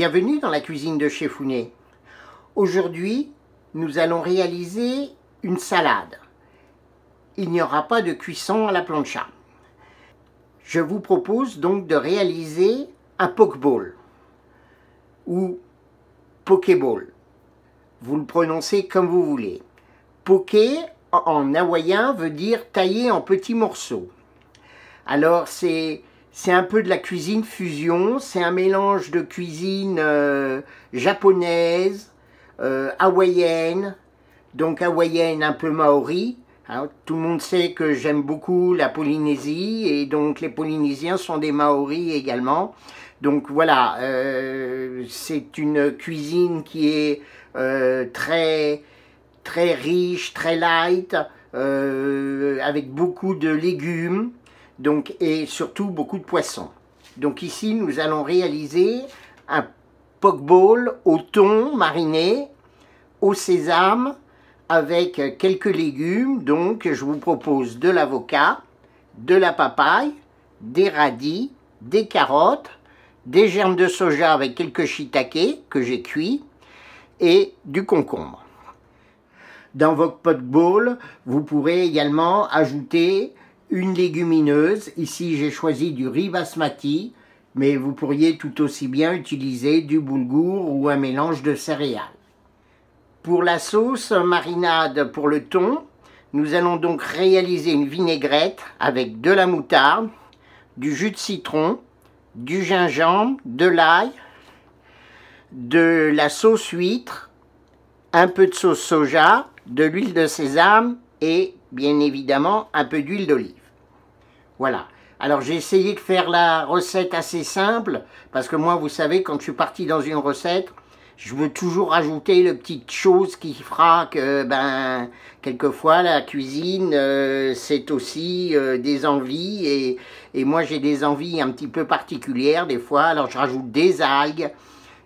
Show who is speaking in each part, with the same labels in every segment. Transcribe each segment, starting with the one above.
Speaker 1: Bienvenue dans la cuisine de Chez Founé. Aujourd'hui, nous allons réaliser une salade. Il n'y aura pas de cuisson à la plancha. Je vous propose donc de réaliser un pokeball ou pokéball. Vous le prononcez comme vous voulez. Poké en hawaïen veut dire tailler en petits morceaux. Alors c'est un peu de la cuisine fusion, c'est un mélange de cuisine japonaise, hawaïenne, donc hawaïenne un peu maori. Hein, tout le monde sait que j'aime beaucoup la Polynésie et donc les Polynésiens sont des Maoris également. Donc voilà, c'est une cuisine qui est très riche, très light, avec beaucoup de légumes. Donc, et surtout beaucoup de poissons. Donc ici, nous allons réaliser un pokeball au thon mariné, au sésame, avec quelques légumes. Donc, je vous propose de l'avocat, de la papaye, des radis, des carottes, des germes de soja avec quelques shiitake que j'ai cuits et du concombre. Dans votre pokeball, vous pourrez également ajouter une légumineuse. Ici, j'ai choisi du riz basmati, mais vous pourriez tout aussi bien utiliser du boulgour ou un mélange de céréales. Pour la sauce marinade pour le thon, nous allons donc réaliser une vinaigrette avec de la moutarde, du jus de citron, du gingembre, de l'ail, de la sauce huître, un peu de sauce soja, de l'huile de sésame et bien évidemment un peu d'huile d'olive. Voilà. Alors j'ai essayé de faire la recette assez simple parce que moi vous savez quand je suis parti dans une recette je veux toujours rajouter le petite chose qui fera que quelquefois la cuisine c'est aussi des envies et moi j'ai des envies un petit peu particulières des fois, alors je rajoute des algues.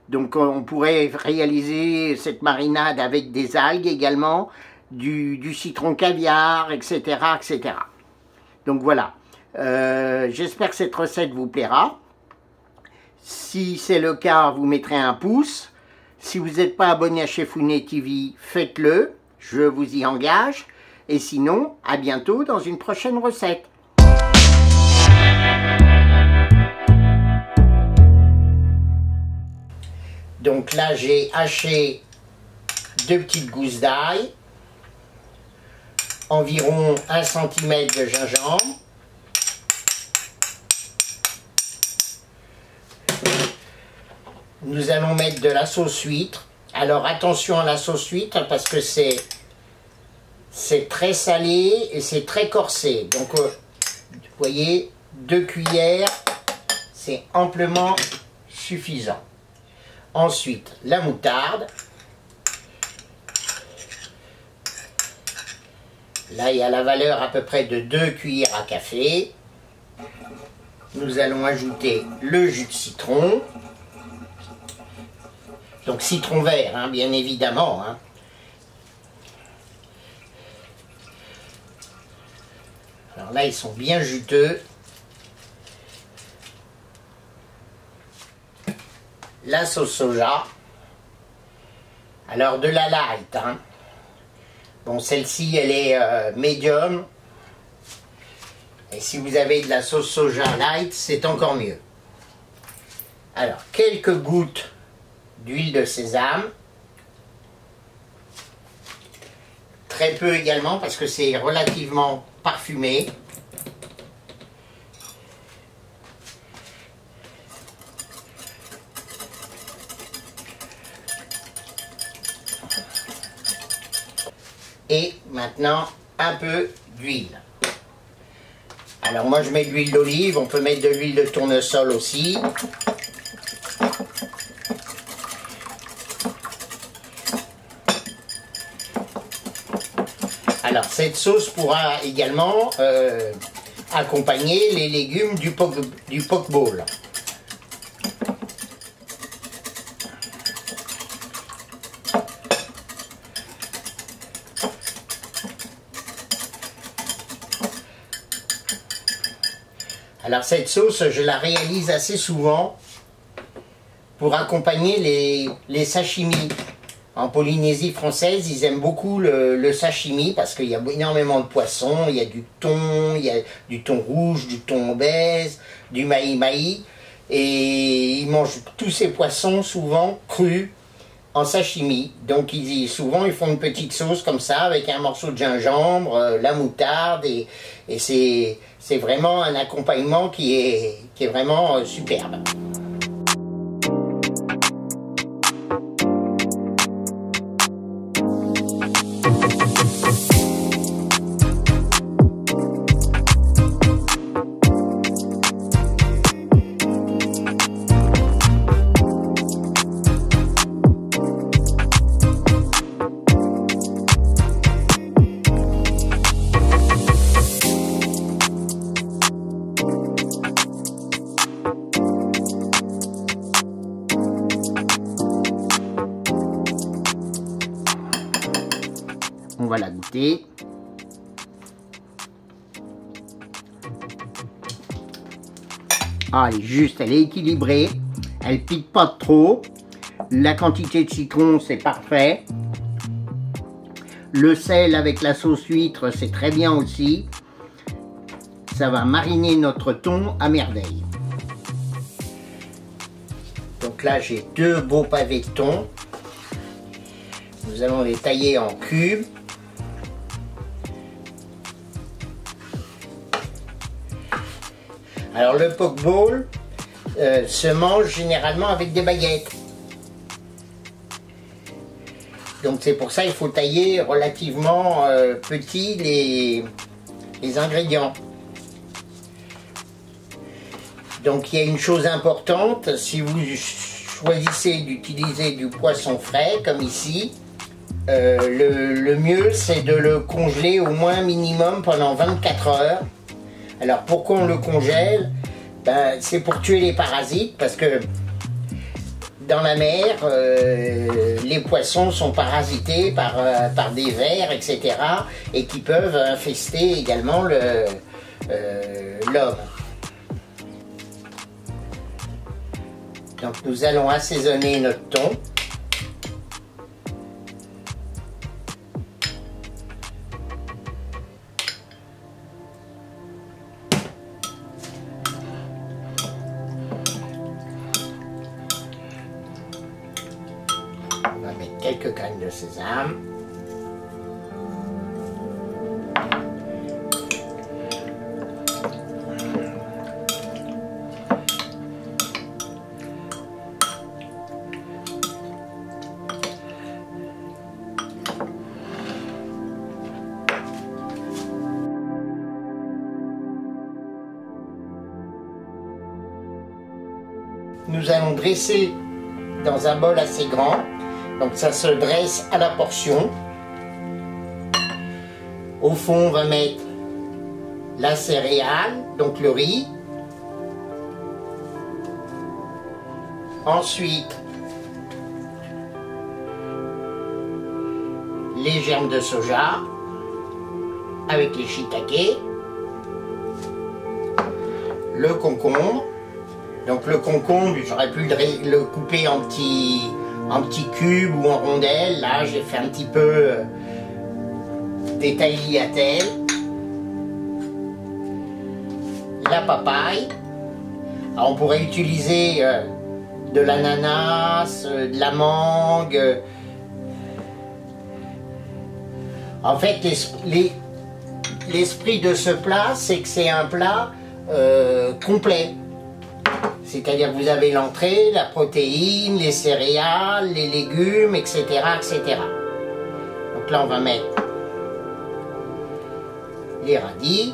Speaker 1: Donc on pourrait réaliser cette marinade avec des algues également, du citron caviar, etc., etc. Donc voilà, j'espère que cette recette vous plaira. Si c'est le cas, vous mettrez un pouce. Si vous n'êtes pas abonné à Chez Founé TV, faites-le, je vous y engage. Et sinon, à bientôt dans une prochaine recette. Donc là, j'ai haché 2 petites gousses d'ail, environ 1 cm de gingembre, nous allons mettre de la sauce huître. Alors attention à la sauce huître parce que c'est très salé et c'est très corsé. Donc vous voyez, 2 cuillères, c'est amplement suffisant. Ensuite, la moutarde. Là, il y a la valeur à peu près de 2 cuillères à café. Nous allons ajouter le jus de citron. Donc citron vert, hein, bien évidemment. Hein. Alors là, ils sont bien juteux. La sauce soja, alors de la light, hein. Bon celle-ci elle est médium, et si vous avez de la sauce soja light c'est encore mieux. Alors quelques gouttes d'huile de sésame, très peu également parce que c'est relativement parfumé. Et maintenant, un peu d'huile. Alors moi je mets de l'huile d'olive, on peut mettre de l'huile de tournesol aussi. Alors cette sauce pourra également accompagner les légumes du pokeball. Alors cette sauce, je la réalise assez souvent pour accompagner les sashimi. En Polynésie française, ils aiment beaucoup le sashimi parce qu'il y a énormément de poissons, il y a du thon rouge, du thon obèse, du mahi-mahi, et ils mangent tous ces poissons souvent crus en sashimi. Donc souvent ils font une petite sauce comme ça avec un morceau de gingembre, la moutarde, et c'est vraiment un accompagnement qui est vraiment superbe.
Speaker 2: On va la goûter. Ah, elle est juste, elle est équilibrée. Elle pique pas trop. La quantité de citron, c'est parfait. Le sel avec la sauce huître, c'est très bien aussi. Ça va mariner notre thon à merveille.
Speaker 1: Donc là, j'ai 2 beaux pavés de thon. Nous allons les tailler en cubes. Alors le poke bowl se mange généralement avec des baguettes. Donc c'est pour ça qu'il faut tailler relativement petit les ingrédients. Donc il y a une chose importante, si vous choisissez d'utiliser du poisson frais comme ici, le mieux c'est de le congeler au moins minimum pendant 24 heures. Alors pourquoi on le congèle? C'est pour tuer les parasites, parce que dans la mer, les poissons sont parasités par des vers, etc. et qui peuvent infester également l'homme. Donc nous allons assaisonner notre thon. On va mettre quelques graines de sésame. Nous allons dresser dans un bol assez grand. Donc ça se dresse à la portion. Au fond, on va mettre la céréale, donc le riz. Ensuite, les germes de soja avec les shiitake. Le concombre. Donc le concombre, j'aurais pu le couper en petits cubes ou en rondelles. Là, j'ai fait un petit peu des tagliatelles. La papaye. Alors, on pourrait utiliser de l'ananas, de la mangue. En fait, l'esprit de ce plat, c'est que c'est un plat complet. C'est-à-dire que vous avez l'entrée, la protéine, les céréales, les légumes, etc., etc. Donc là, on va mettre les radis.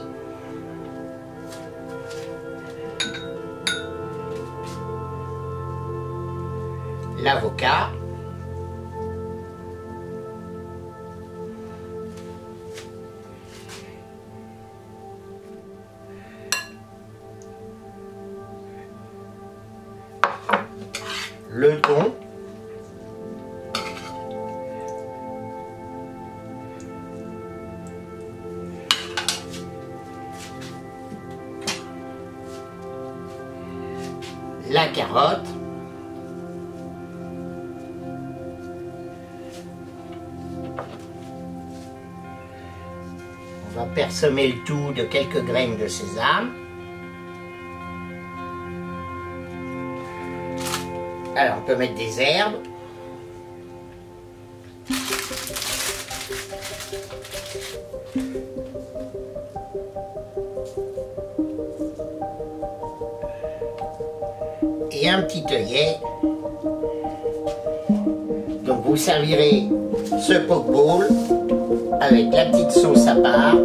Speaker 1: L'avocat. Le thon. La carotte. On va parsemer le tout de quelques graines de sésame. Alors on peut mettre des herbes. Et un petit œillet. Donc vous servirez ce poke bowl avec la petite sauce à part